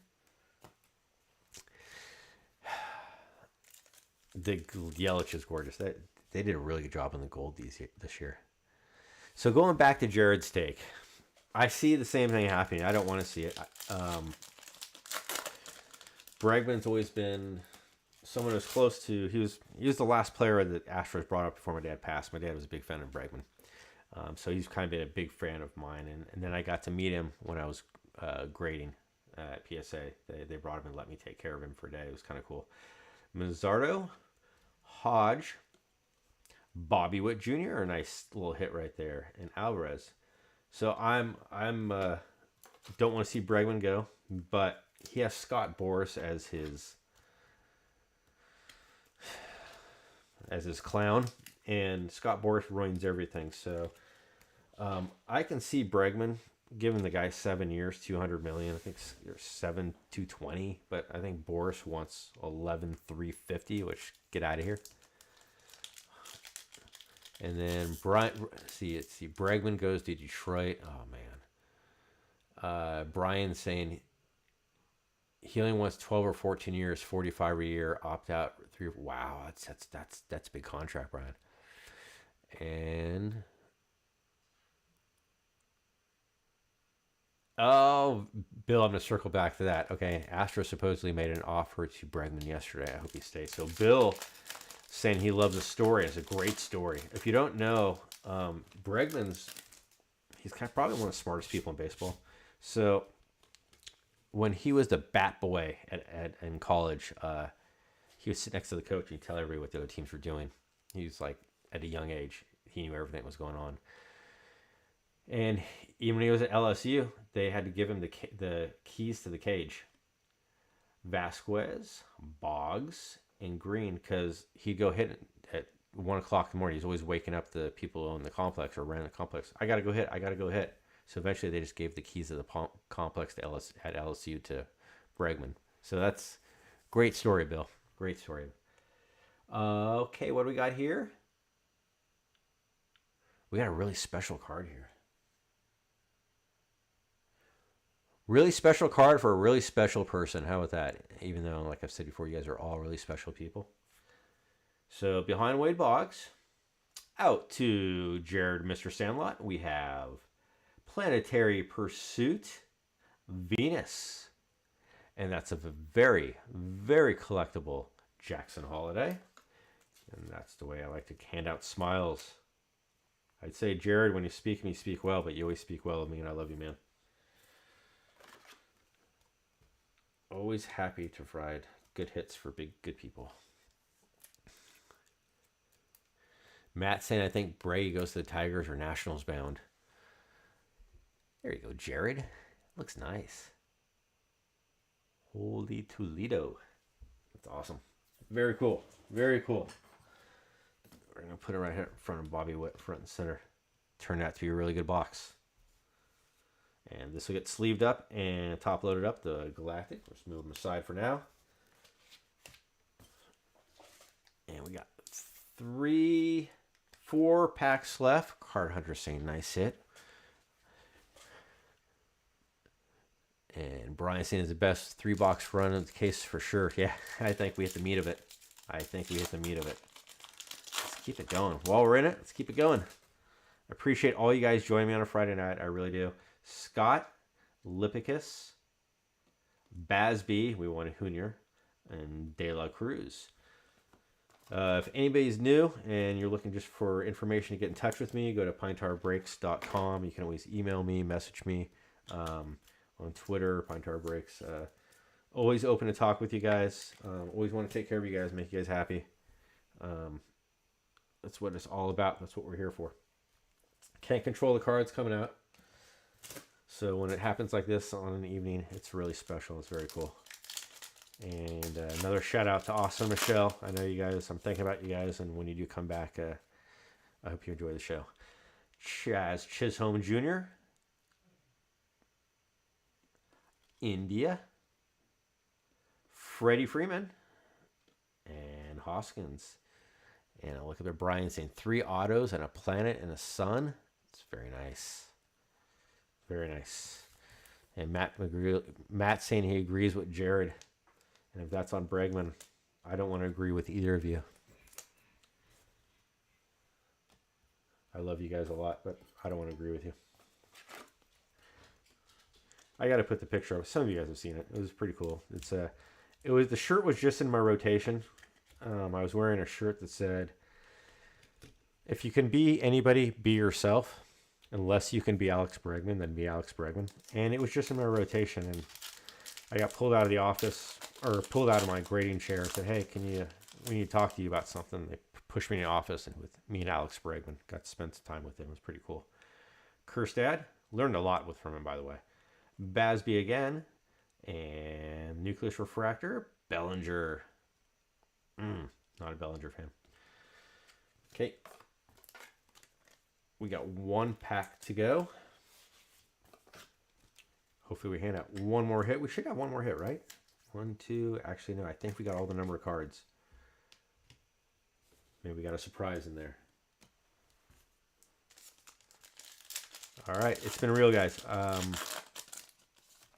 The Yelich is gorgeous. They did a really good job on the gold this year. So going back to Jared's take, I see the same thing happening. I don't want to see it. Bregman's always been someone who's close to. He was the last player that Astros brought up before my dad passed. My dad was a big fan of Bregman, so he's kind of been a big fan of mine. And then I got to meet him when I was grading at PSA. They brought him and let me take care of him for a day. It was kind of cool. Mazzardo, Hodge, Bobby Witt Jr. A nice little hit right there, and Alvarez. So I'm don't want to see Bregman go, but he has Scott Boras as his clown, and Scott Boras ruins everything. So I can see Bregman giving the guy 7 years, $200 million. I think 7, $220, but I think Boras wants 11, $350, which get out of here. And then Bregman goes to Detroit. Oh man. Brian saying he only wants 12 or 14 years, 45 a year, opt out 3. Wow, that's a big contract, Brian. And oh, Bill, I'm going to circle back to that. Okay, Astros supposedly made an offer to Bregman yesterday. I hope he stays. So Bill saying he loves the story. It's a great story. If you don't know, he's probably one of the smartest people in baseball. So when he was the bat boy in college, he would sit next to the coach and tell everybody what the other teams were doing. He was like, at a young age, he knew everything that was going on. And even when he was at LSU, they had to give him the keys to the cage. Vasquez, Boggs, and Green, because he'd go hit at 1 o'clock in the morning. He's always waking up the people who own the complex or ran the complex. I got to go hit. So eventually they just gave the keys of the complex at LSU to Bregman. So that's great story, Bill. Great story. Okay, what do we got here? We got a really special card here. Really special card for a really special person. How about that? Even though, like I've said before, you guys are all really special people. So behind Wade Boggs, out to Jared, Mr. Sandlot, we have Planetary Pursuit, Venus, And that's a very, very collectible Jackson Holiday. And that's the way I like to hand out smiles. I'd say, Jared, when you speak well, but you always speak well of me, and I love you, man. Always happy to provide good hits for good people. Matt saying, I think Bray goes to the Tigers or Nationals bound. There you go, Jared. Looks nice. Holy Toledo. That's awesome. Very cool. Very cool. We're going to put it right here in front of Bobby Witt, front and center. Turned out to be a really good box. And this will get sleeved up and top loaded up, the Galactic. Let's move them aside for now. And we got 4 packs left. Card Hunter saying nice hit. And Brian saying is the best 3-box run of the case for sure. Yeah, I think we hit the meat of it. Let's keep it going. While we're in it, let's keep it going. I appreciate all you guys joining me on a Friday night. I really do. Scott, Lipicus, Basby, we won a Junior, and De La Cruz. If anybody's new and you're looking just for information to get in touch with me, go to pinetarbreaks.com. You can always email me, message me on Twitter, Pine Tar Breaks. Always open to talk with you guys. Always want to take care of you guys, make you guys happy. That's what it's all about. That's what we're here for. Can't control the cards coming out. So when it happens like this on an evening, it's really special. It's very cool. And another shout out to Awesome Michelle. I know you guys, I'm thinking about you guys. And when you do come back, I hope you enjoy the show. Chaz Chisholm Jr., India, Freddie Freeman, and Hoskins. And I look at Brian saying 3 autos and a planet and a sun. It's very nice. Very nice. And Matt saying he agrees with Jared. And if that's on Bregman, I don't want to agree with either of you. I love you guys a lot, but I don't want to agree with you. I got to put the picture up. Some of you guys have seen it. It was pretty cool. The shirt was just in my rotation. I was wearing a shirt that said, if you can be anybody, be yourself. Unless you can be Alex Bregman, then be Alex Bregman. And it was just in my rotation. And I got pulled out of the office, or pulled out of my grading chair and said, hey, we need to talk to you about something. They pushed me in the office, and with me and Alex Bregman, got to spend some time with him. It was pretty cool. Kerstad, learned a lot from him, by the way. Basby again. And Nucleus Refractor, Bellinger. Not a Bellinger fan. Okay. We got 1 pack to go. Hopefully we hand out one more hit. We should have one more hit, right? 1, 2. Actually, no. I think we got all the number of cards. Maybe we got a surprise in there. All right. It's been real, guys.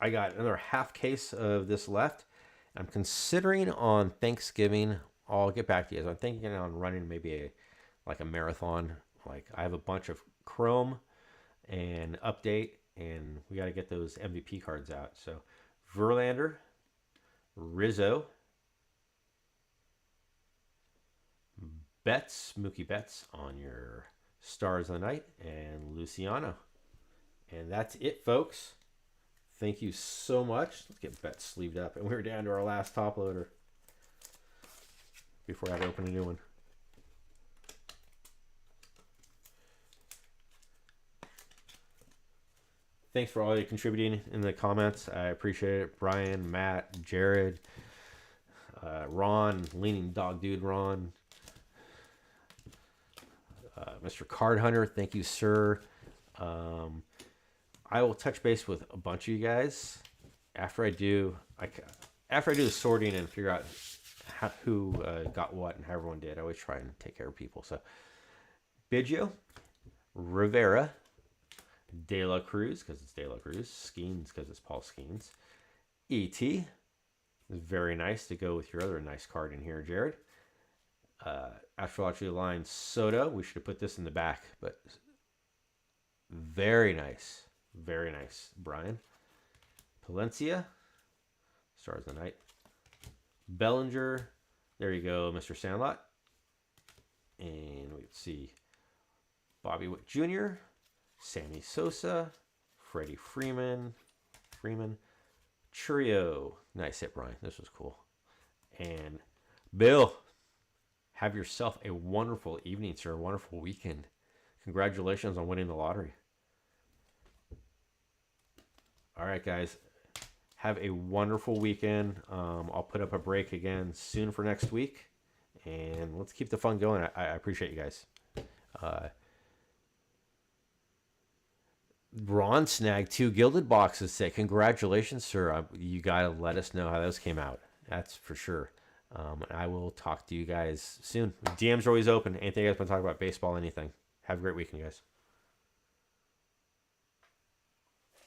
I got another half case of this left. I'm considering on Thanksgiving. I'll get back to you guys. I'm thinking on running maybe a marathon. Like, I have a bunch of Chrome and Update, and we got to get those MVP cards out. So Verlander, Rizzo, Betts, Mookie Betts on your Stars of the Night, and Luciano. And that's it, folks. Thank you so much. Let's get Betts sleeved up. And we're down to our last top loader before I have to open a new one. Thanks for all you contributing in the comments. I appreciate it. Brian, Matt, Jared, Ron, Leaning Dog Dude Ron, Mr. Card Hunter, thank you, sir. I will touch base with a bunch of you guys after I do the sorting and figure out who got what and how everyone did. I always try and take care of people. So Biggio, Rivera, De La Cruz, because it's De La Cruz. Skeens, because it's Paul Skeens. E.T. is very nice to go with your other nice card in here, Jared. Astrology Line Soto. We should have put this in the back, but very nice. Very nice, Brian. Palencia. Stars of the Night. Bellinger. There you go, Mr. Sandlot. And we see Bobby Witt Jr., Sammy Sosa, Freddie Freeman, Churio. Nice hit, Brian. This was cool. And Bill, have yourself a wonderful evening, sir. A wonderful weekend. Congratulations on winning the lottery. All right, guys. Have a wonderful weekend. I'll put up a break again soon for next week. And let's keep the fun going. I appreciate you guys. Ron snagged 2 gilded boxes. Say, congratulations, sir. You got to let us know how those came out. That's for sure. I will talk to you guys soon. DMs are always open. Anything you guys want to talk about, baseball, anything. Have a great weekend, guys.